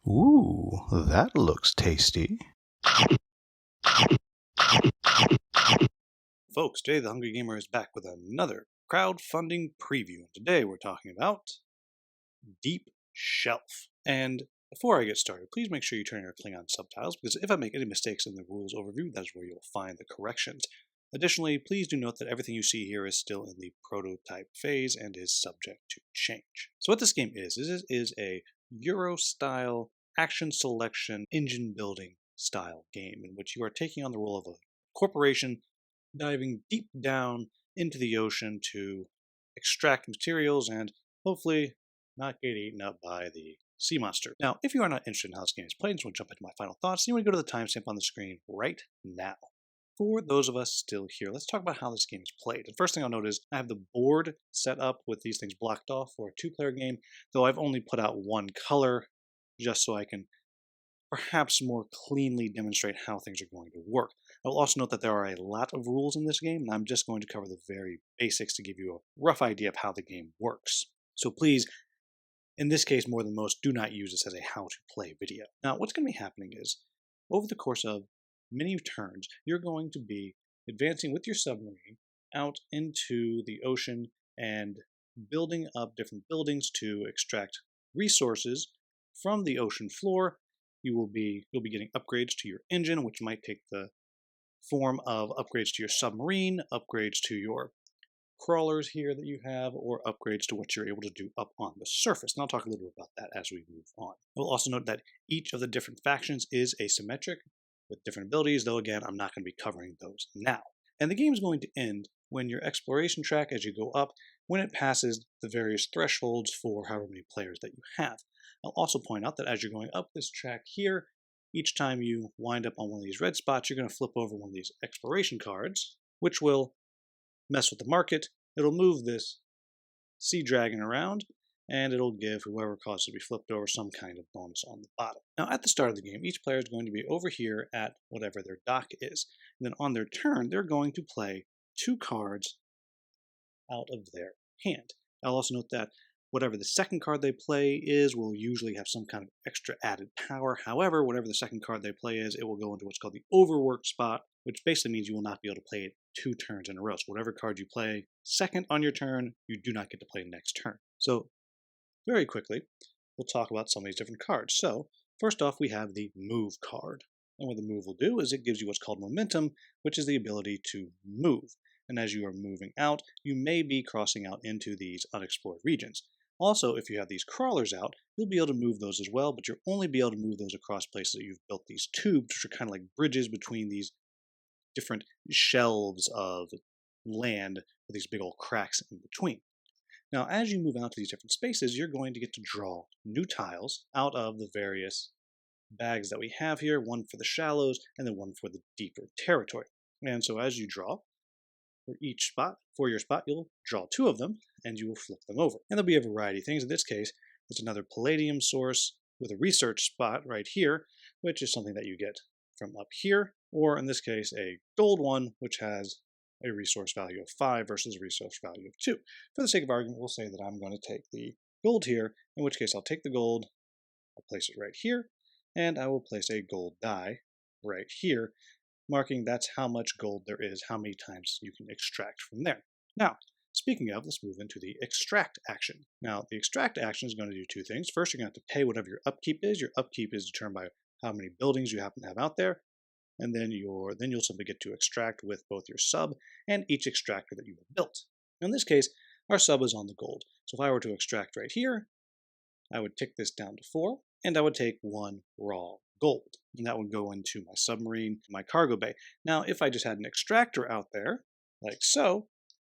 Ooh, that looks tasty. Folks, today the Hungry Gamer is back with another crowdfunding preview. Today we're talking about Deep Shelf. And before I get started, please make sure you turn your Klingon subtitles, because if I make any mistakes in the rules overview, that's where you'll find the corrections. Additionally, please do note that everything you see here is still in the prototype phase and is subject to change. So what this game is it is a Euro-style action selection engine building style game in which you are taking on the role of a corporation diving deep down into the ocean to extract materials and hopefully not get eaten up by the sea monster. Now, if you are not interested in how this game is played and just want to jump into my final thoughts, then you want to go to the timestamp on the screen right now. For those of us still here, let's talk about how this game is played. The first thing I'll note is I have the board set up with these things blocked off for a two-player game, though I've only put out one color just so I can perhaps more cleanly demonstrate how things are going to work. I will also note that there are a lot of rules in this game, and I'm just going to cover the very basics to give you a rough idea of how the game works. So please, in this case more than most, do not use this as a how-to-play video. Now, what's going to be happening is, over the course of many turns, you're going to be advancing with your submarine out into the ocean and building up different buildings to extract resources from the ocean floor. You'll be getting upgrades to your engine, which might take the form of upgrades to your submarine, upgrades to your crawlers here that you have, or upgrades to what you're able to do up on the surface. And I'll talk a little bit about that as we move on. I will also note that each of the different factions is asymmetric with different abilities, though again, I'm not going to be covering those now. And the game is going to end when your exploration track, as you go up, when it passes the various thresholds for however many players that you have. I'll also point out that as you're going up this track here, each time you wind up on one of these red spots, you're going to flip over one of these exploration cards, which will mess with the market. It'll move this sea dragon around, and it'll give whoever caused it to be flipped over some kind of bonus on the bottom. Now, at the start of the game, each player is going to be over here at whatever their dock is. And then on their turn, they're going to play two cards out of their hand. I'll also note that whatever the second card they play is will usually have some kind of extra added power. However, whatever the second card they play is, it will go into what's called the overworked spot, which basically means you will not be able to play it 2 turns in a row. So whatever card you play second on your turn, you do not get to play next turn. So very quickly, we'll talk about some of these different cards. So first off, we have the move card. And what the move will do is it gives you what's called momentum, which is the ability to move. And as you are moving out, you may be crossing out into these unexplored regions. Also, if you have these crawlers out, you'll be able to move those as well, but you'll only be able to move those across places that you've built these tubes, which are kind of like bridges between these different shelves of land with these big old cracks in between. Now, as you move out to these different spaces, you're going to get to draw new tiles out of the various bags that we have here, one for the shallows and then one for the deeper territory. And so as you draw, for each spot, for your spot, you'll draw 2 of them, and you will flip them over. And there'll be a variety of things. In this case, it's another palladium source with a research spot right here, which is something that you get from up here, or in this case, a gold one, which has a resource value of 5 versus a resource value of 2. For the sake of argument, we'll say that I'm going to take the gold here, in which case I'll take the gold, I'll place it right here, and I will place a gold die right here, marking that's how much gold there is, how many times you can extract from there. Now, speaking of, let's move into the extract action. Now, the extract action is going to do 2 things. First, you're going to have to pay whatever your upkeep is. Your upkeep is determined by how many buildings you happen to have out there. And then you'll simply get to extract with both your sub and each extractor that you have built. In this case, our sub is on the gold. So if I were to extract right here, I would tick this down to 4, and I would take 1 raw gold. And that would go into my submarine, my cargo bay. Now, if I just had an extractor out there, like so,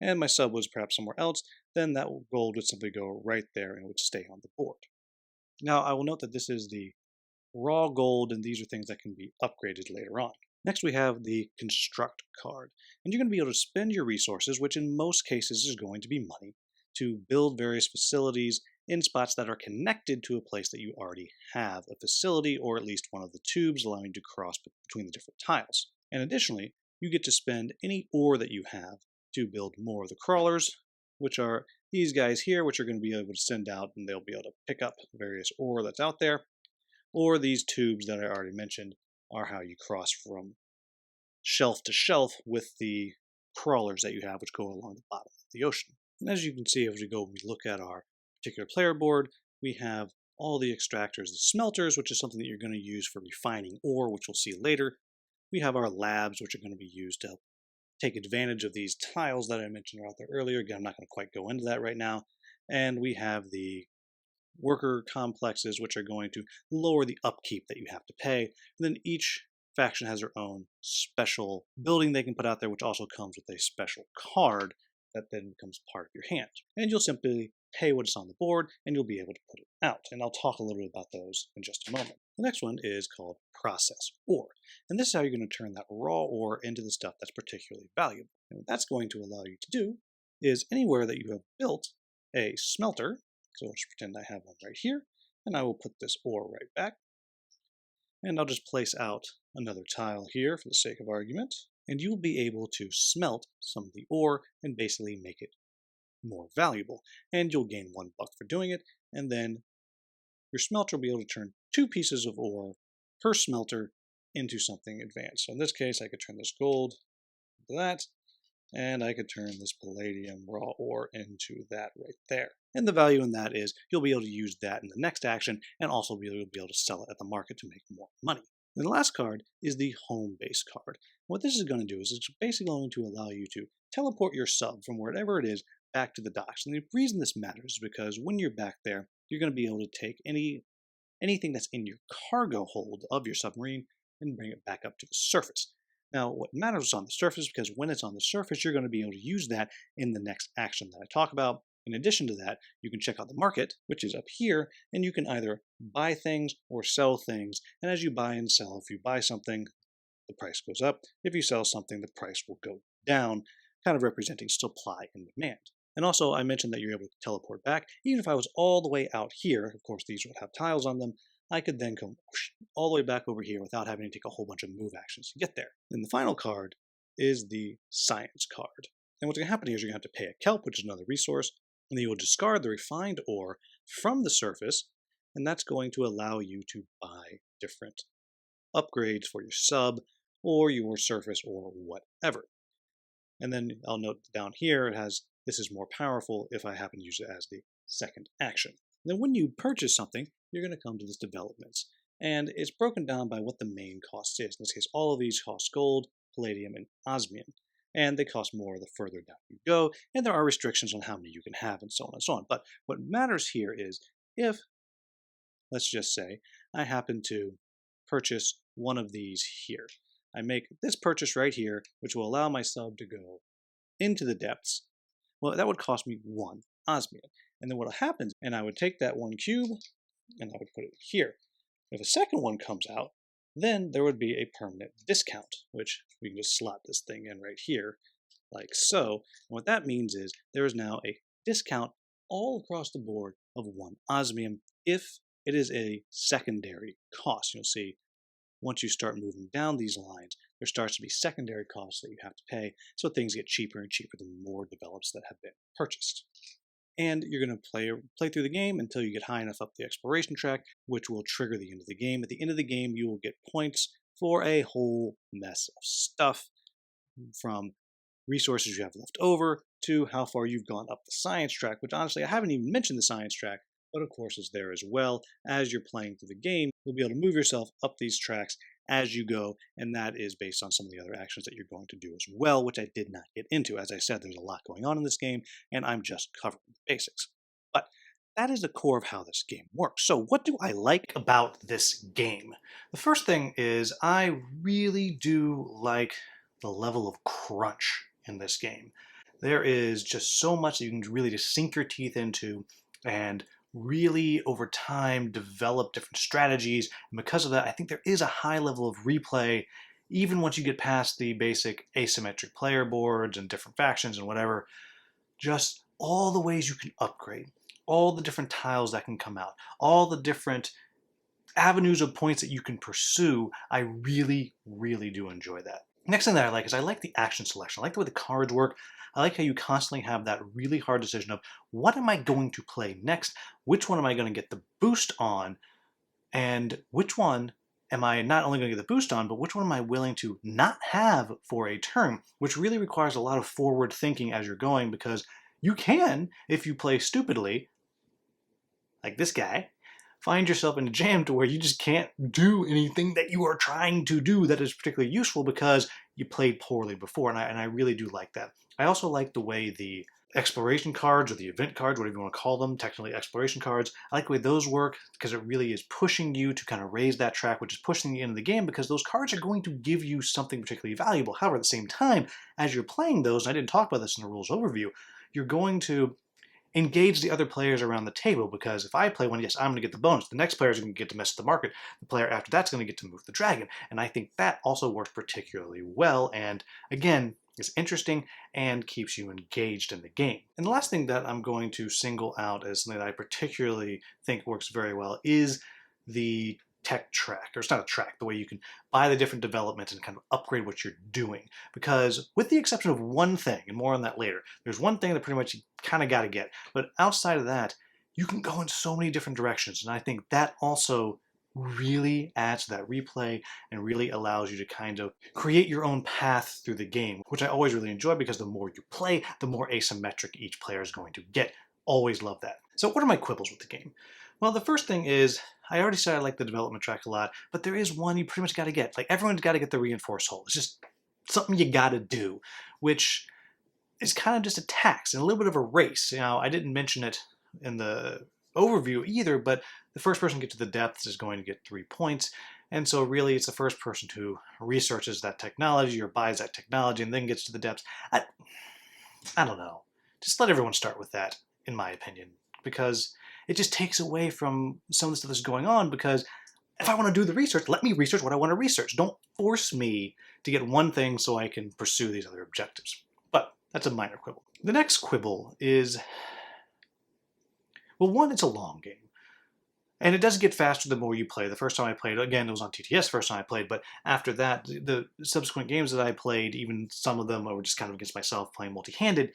and my sub was perhaps somewhere else, then that gold would simply go right there and it would stay on the board. Now, I will note that this is the raw gold, and these are things that can be upgraded later on. Next, we have the construct card, and you're going to be able to spend your resources, which in most cases is going to be money, to build various facilities in spots that are connected to a place that you already have a facility, or at least one of the tubes, allowing you to cross between the different tiles. And additionally, you get to spend any ore that you have to build more of the crawlers, which are these guys here, which are going to be able to send out, and they'll be able to pick up various ore that's out there. or these tubes that I already mentioned are how you cross from shelf to shelf with the crawlers that you have, which go along the bottom of the ocean. And as you can see, as we go and we look at our particular player board, we have all the extractors, the smelters, which is something that you're going to use for refining ore, which we'll see later. We have our labs, which are going to be used to take advantage of these tiles that I mentioned out there earlier. Again, I'm not going to quite go into that right now. And we have the worker complexes, which are going to lower the upkeep that you have to pay. And then each faction has their own special building they can put out there, which also comes with a special card that then becomes part of your hand. And you'll simply pay what is on the board, and you'll be able to put it out. And I'll talk a little bit about those in just a moment. The next one is called process ore. And this is how you're going to turn that raw ore into the stuff that's particularly valuable. And what that's going to allow you to do is anywhere that you have built a smelter, so I'll just pretend I have one right here, and I will put this ore right back. And I'll just place out another tile here for the sake of argument, and you'll be able to smelt some of the ore and basically make it more valuable. And you'll gain $1 for doing it, and then your smelter will be able to turn 2 pieces of ore per smelter into something advanced. So in this case, I could turn this gold into that, and I could turn this palladium raw ore into that right there. And the value in that is you'll be able to use that in the next action, and also be able to sell it at the market to make more money. And the last card is the home base card. What this is going to do is it's basically going to allow you to teleport your sub from wherever it is back to the docks. And the reason this matters is because when you're back there, you're going to be able to take anything that's in your cargo hold of your submarine and bring it back up to the surface. Now, what matters is on the surface, because when it's on the surface, you're going to be able to use that in the next action that I talk about. In addition to that, you can check out the market, which is up here, and you can either buy things or sell things. And as you buy and sell, if you buy something, the price goes up. If you sell something, the price will go down, kind of representing supply and demand. And also, I mentioned that you're able to teleport back. Even if I was all the way out here, of course, these would have tiles on them, I could then come all the way back over here without having to take a whole bunch of move actions to get there. And the final card is the science card. And what's going to happen here is you're going to have to pay a kelp, which is another resource, and then you will discard the refined ore from the surface, and that's going to allow you to buy different upgrades for your sub or your surface or whatever. And then I'll note down here it has, this is more powerful if I happen to use it as the second action. And then when you purchase something, you're going to come to this developments, and it's broken down by what the main cost is. In this case, all of these cost gold, palladium, and osmium. And they cost more the further down you go, and there are restrictions on how many you can have, and so on and so on. But what matters here is if, let's just say, I happen to purchase one of these here. I make this purchase right here, which will allow my sub to go into the depths. Well, that would cost me 1 osmium. And then what happens, and I would take that 1 cube, and I would put it here. If a second one comes out, then there would be a permanent discount, which we can just slot this thing in right here, like so. And what that means is there is now a discount all across the board of 1 osmium if it is a secondary cost. You'll see once you start moving down these lines, there starts to be secondary costs that you have to pay, so things get cheaper and cheaper the more develops that have been purchased. And you're going to play through the game until you get high enough up the exploration track, which will trigger the end of the game. At the end of the game, you will get points for a whole mess of stuff, from resources you have left over to how far you've gone up the science track, which honestly, I haven't even mentioned the science track, but of course is there as well. As you're playing through the game, you'll be able to move yourself up these tracks as you go, and that is based on some of the other actions that you're going to do as well, which I did not get into. As I said, there's a lot going on in this game, and I'm just covering the basics. But that is the core of how this game works. So what do I like about this game? The first thing is I really do like the level of crunch in this game. There is just so much that you can really just sink your teeth into and really over time develop different strategies, and because of that I think there is a high level of replay even once you get past the basic asymmetric player boards and different factions and whatever. Just all the ways you can upgrade, all the different tiles that can come out, all the different avenues of points that you can pursue. I really do enjoy that. Next thing that I like is I like the action selection. I like the way the cards work. I like how you constantly have that really hard decision of what am I going to play next? Which one am I going to get the boost on? And which one am I not only going to get the boost on, but which one am I willing to not have for a turn, which really requires a lot of forward thinking as you're going, because you can, if you play stupidly, like this guy, find yourself in a jam to where you just can't do anything that you are trying to do that is particularly useful because you played poorly before, and I really do like that. I also like the way the exploration cards or the event cards, whatever you want to call them, technically exploration cards, I like the way those work because it really is pushing you to kind of raise that track, which is pushing you into the game because those cards are going to give you something particularly valuable. However, at the same time, as you're playing those, and I didn't talk about this in the rules overview, you're going to engage the other players around the table, because if I play one, yes, I'm going to get the bonus. The next player is going to get to mess with the market. The player after that's going to get to move the dragon. And I think that also works particularly well, and again, is interesting and keeps you engaged in the game. And the last thing that I'm going to single out as something that I particularly think works very well is the tech track, or it's not a track, the way you can buy the different developments and kind of upgrade what you're doing. Because with the exception of one thing, and more on that later, there's one thing that pretty much you kind of got to get. But outside of that, you can go in so many different directions. And I think that also really adds to that replay and really allows you to kind of create your own path through the game, which I always really enjoy because the more you play, the more asymmetric each player is going to get. Always love that. So what are my quibbles with the game? Well, the first thing is, I already said I like the development track a lot, but there is one you pretty much got to get. Like, everyone's got to get the reinforced hull. It's just something you got to do, which is kind of just a tax and a little bit of a race. You know, I didn't mention it in the overview either, but the first person to get to the depths is going to get 3 points. And so really it's the first person who researches that technology or buys that technology and then gets to the depths. I don't know. Just let everyone start with that, in my opinion, because it just takes away from some of the stuff that's going on. Because if I want to do the research, let me research what I want to research. Don't force me to get one thing so I can pursue these other objectives. But that's a minor quibble. The next quibble is, well, one, it's a long game. And it does get faster the more you play. The first time I played, again, it was on TTS first time I played, but after that, the subsequent games that I played, even some of them were just kind of against myself playing multi-handed,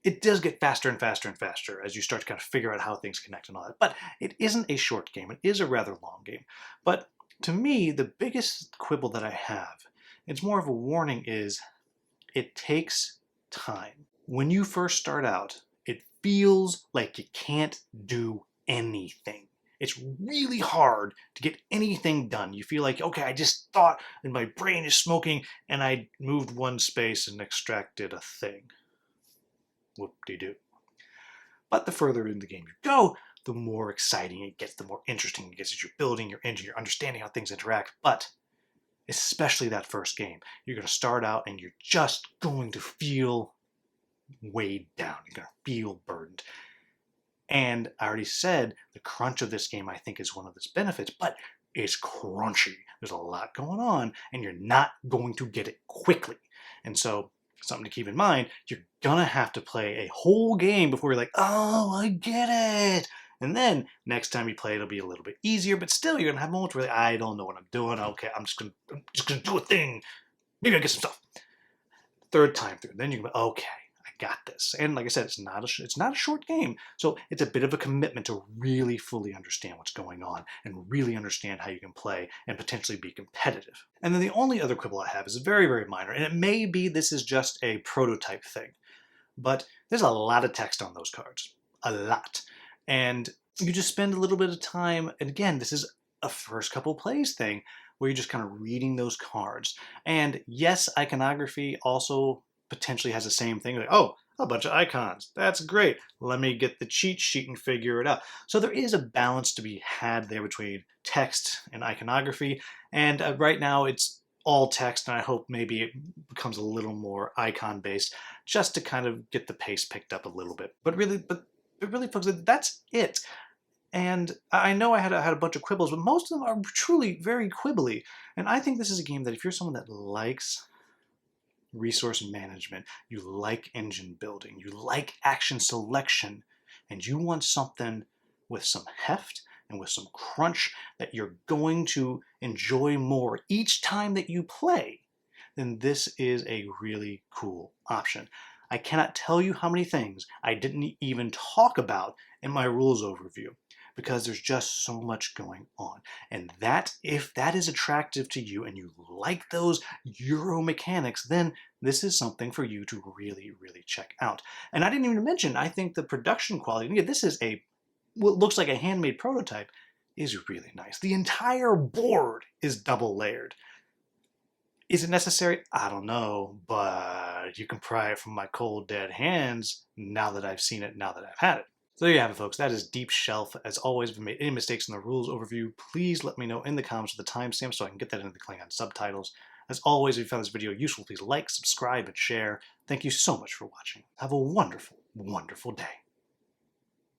it does get faster and faster and faster as you start to kind of figure out how things connect and all that. But it isn't a short game. It is a rather long game. But to me, the biggest quibble that I have, it's more of a warning, is it takes time. When you first start out, it feels like you can't do anything. It's really hard to get anything done. You feel like, okay, I just thought and my brain is smoking and I moved one space and extracted a thing. Whoop-de-doo. But the further in the game you go, the more exciting it gets, the more interesting it gets as you're building your engine, you're understanding how things interact. But especially that first game, you're going to start out and you're just going to feel weighed down. You're going to feel burdened. And I already said the crunch of this game, I think, is one of its benefits, but it's crunchy. There's a lot going on, and you're not going to get it quickly. And so, something to keep in mind, you're gonna have to play a whole game before you're like, oh, I get it. And then, next time you play, it'll be a little bit easier, but still, you're gonna have moments where like, I don't know what I'm doing. Okay, I'm just gonna do a thing. Maybe I'll get some stuff. Third time through, then you can go, okay, got this. And like I said, it's not a short game, so it's a bit of a commitment to really fully understand what's going on and really understand how you can play and potentially be competitive. And then the only other quibble I have is very, very minor, and it may be this is just a prototype thing, but there's a lot of text on those cards. A lot. And you just spend a little bit of time, and again, this is a first couple plays thing, where you're just kind of reading those cards. And yes, iconography also potentially has the same thing, like, oh, a bunch of icons. That's great. Let me get the cheat sheet and figure it out. So there is a balance to be had there between text and iconography. And right now it's all text, and I hope maybe it becomes a little more icon based just to kind of get the pace picked up a little bit. But really, folks, that's it. And I know I had a bunch of quibbles, but most of them are truly very quibbly. And I think this is a game that if you're someone that likes resource management, you like engine building, you like action selection, and you want something with some heft and with some crunch that you're going to enjoy more each time that you play, then this is a really cool option. I cannot tell you how many things I didn't even talk about in my rules overview, because there's just so much going on. And that, if that is attractive to you and you like those Euro mechanics, then this is something for you to really, really check out. And I didn't even mention, I think the production quality, yeah, this is what looks like a handmade prototype, is really nice. The entire board is double layered. Is it necessary? I don't know, but you can pry it from my cold dead hands now that I've seen it, now that I've had it. So there you have it, folks. That is Deep Shelf. As always, if I made any mistakes in the rules overview, please let me know in the comments with the timestamp so I can get that into the Klingon subtitles. As always, if you found this video useful, please like, subscribe, and share. Thank you so much for watching. Have a wonderful, wonderful day.